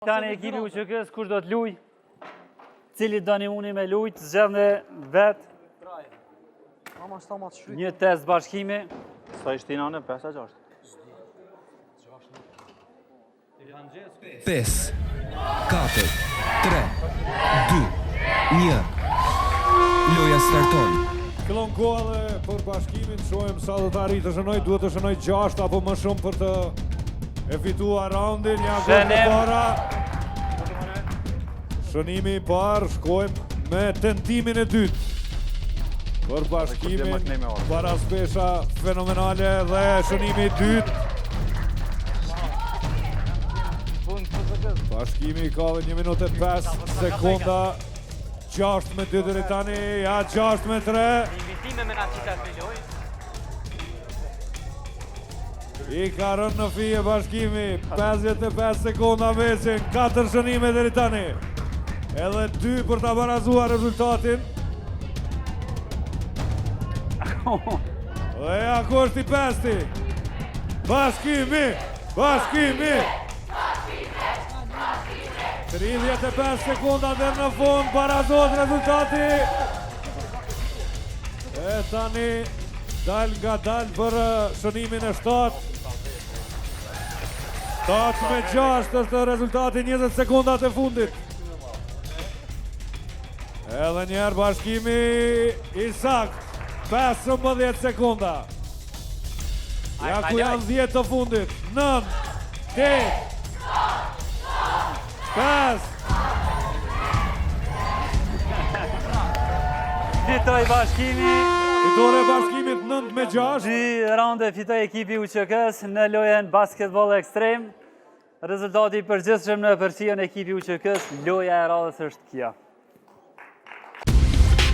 Tani ekipi UÇK-s kush do të luaj, cili doni uni me lujt, zgjedhni vet. Një test bashkimi. Sa ishte nane 5-6. 5, 4, 3, 2, 1. Loja starton. Fillon koha dhe për bashkimin, shohim sa do të arrijë të shënoj, duhet të shënoj 6 apo më shumë për të e fituar raundin. Ja gol të para. Shënimi i parë, shkojmë me tentimin e dytë. Për bashkimin, para spesha fenomenale dhe shënimi i dytë. Bashkimi ka dhe 1 minutë e 5 sekonda. 6 me 2 deri tani, ja 6 me 3. Invitime me na qitas me loj. I ka rënë në fije bashkimi, 55 sekonda mesin, 4 shënime deri tani. Edhe 2 për ta barazuar rezultatin. Dhe ja ku është i pesti. Bashkimi, bashkimi. 35 sekonda dhe në fund, barazohet rezultati. E tani dal nga dal për shënimin e 7. 7 me 6 është rezultati, 20 sekondat e fundit. Edhe njerë bashkimi i sakt, 15 sekonda. Ja ku janë 10 të fundit. 9, 8, 5. Fitoi bashkimi. Fitore bashkimit 9 me 6. 2 raunde fitoi ekipi UÇK-s në lojën basketball ekstrem. Rezultati i përgjithshëm në përfshirjen e ekipit UÇK-s, loja e radhës është kjo.